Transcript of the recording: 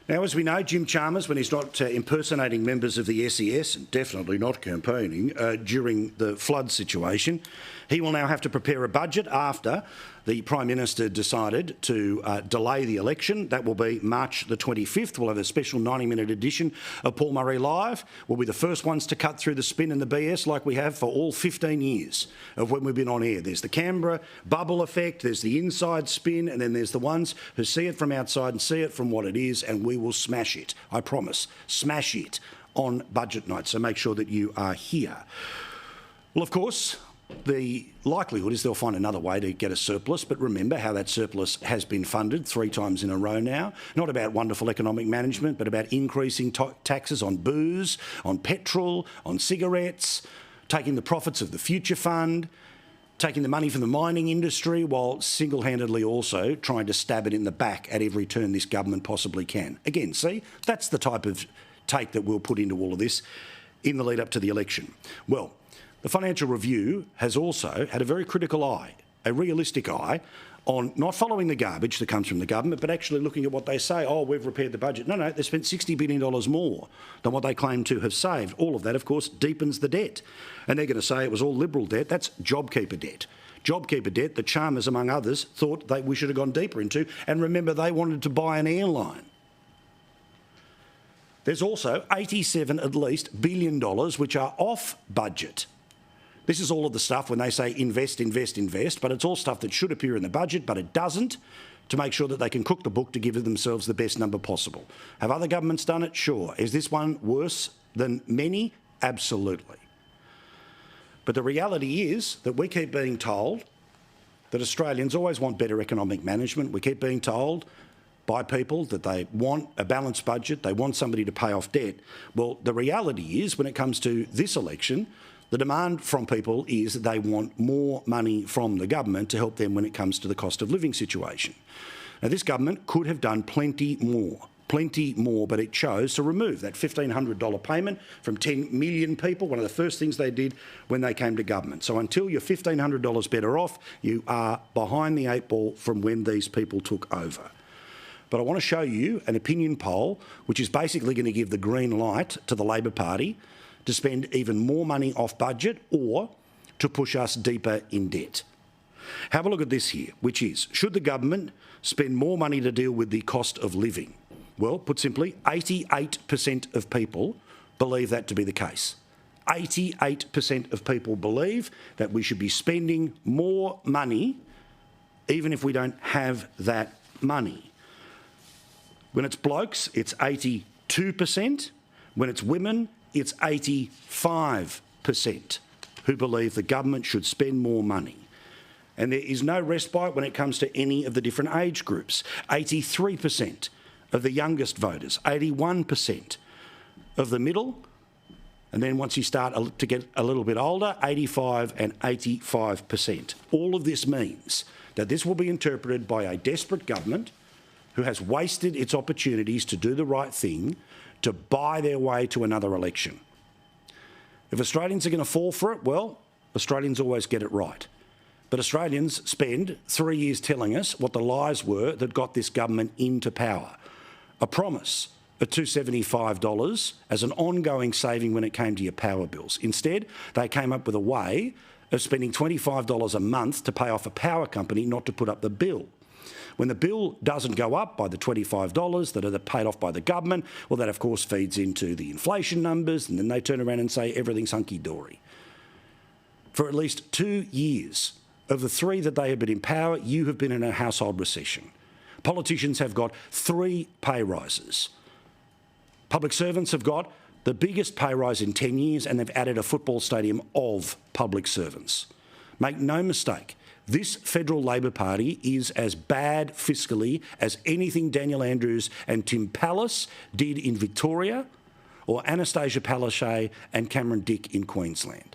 Now, as we know, Jim Chalmers, when he's not impersonating members of the SES, and definitely not campaigning, during the flood situation, he will now have to prepare a budget after the Prime Minister decided to delay the election. That will be March the 25th. We'll have a special 90-minute edition of Paul Murray Live. We'll be the first ones to cut through the spin and the BS like we have for all 15 years of when we've been on air. There's the Canberra bubble effect, there's the inside spin, and then there's the ones who see it from outside and see it from what it is, and we will smash it. I promise. Smash it on budget night. So make sure that you are here. Well, of course, the likelihood is they'll find another way to get a surplus, but remember how that surplus has been funded 3 times in a row now. Not about wonderful economic management, but about increasing taxes on booze, on petrol, on cigarettes, taking the profits of the future fund, taking the money from the mining industry, while single-handedly also trying to stab it in the back at every turn this government possibly can. Again, see, that's the type of take that we'll put into all of this in the lead up to the election. Well, the Financial Review has also had a very critical eye, a realistic eye, on not following the garbage that comes from the government, but actually looking at what they say. Oh, we've repaired the budget. No, they spent $60 billion more than what they claim to have saved. All of that, of course, deepens the debt. And they're going to say it was all Liberal debt. That's JobKeeper debt. JobKeeper debt that Chalmers, among others, thought we should have gone deeper into. And remember, they wanted to buy an airline. There's also 87 at least billion dollars which are off budget. This is all of the stuff when they say invest, invest, invest, but it's all stuff that should appear in the budget, but it doesn't, to make sure that they can cook the book to give themselves the best number possible. Have other governments done it? Sure. Is this one worse than many? Absolutely. But the reality is that we keep being told that Australians always want better economic management. We keep being told by people that they want a balanced budget, they want somebody to pay off debt. Well, the reality is when it comes to this election, the demand from people is that they want more money from the government to help them when it comes to the cost of living situation. Now, this government could have done plenty more, but it chose to remove that $1,500 payment from 10 million people, one of the first things they did when they came to government. So until you're $1,500 better off, you are behind the 8 ball from when these people took over. But I want to show you an opinion poll which is basically going to give the green light to the Labor Party to spend even more money off budget or to push us deeper in debt. Have a look at this here, which is, should the government spend more money to deal with the cost of living? Well, put simply, 88% of people believe that to be the case. 88% of people believe that we should be spending more money even if we don't have that money. When it's blokes, it's 82%. When it's women, it's 85% who believe the government should spend more money. And there is no respite when it comes to any of the different age groups. 83% of the youngest voters, 81% of the middle, and then once you start to get a little bit older, 85 and 85%. All of this means that this will be interpreted by a desperate government who has wasted its opportunities to do the right thing, to buy their way to another election. If Australians are going to fall for it, well, Australians always get it right. But Australians spend 3 years telling us what the lies were that got this government into power. A promise of $275 as an ongoing saving when it came to your power bills. Instead, they came up with a way of spending $25 a month to pay off a power company not to put up the bill. When the bill doesn't go up by the $25 that are paid off by the government, well, that of course feeds into the inflation numbers, and then they turn around and say everything's hunky-dory. For at least 2 years of the 3 that they have been in power, you have been in a household recession. Politicians have got 3 pay rises. Public servants have got the biggest pay rise in 10 years, and they've added a football stadium of public servants. Make no mistake, this federal Labor Party is as bad fiscally as anything Daniel Andrews and Tim Pallas did in Victoria or Anastasia Palaszczuk and Cameron Dick in Queensland.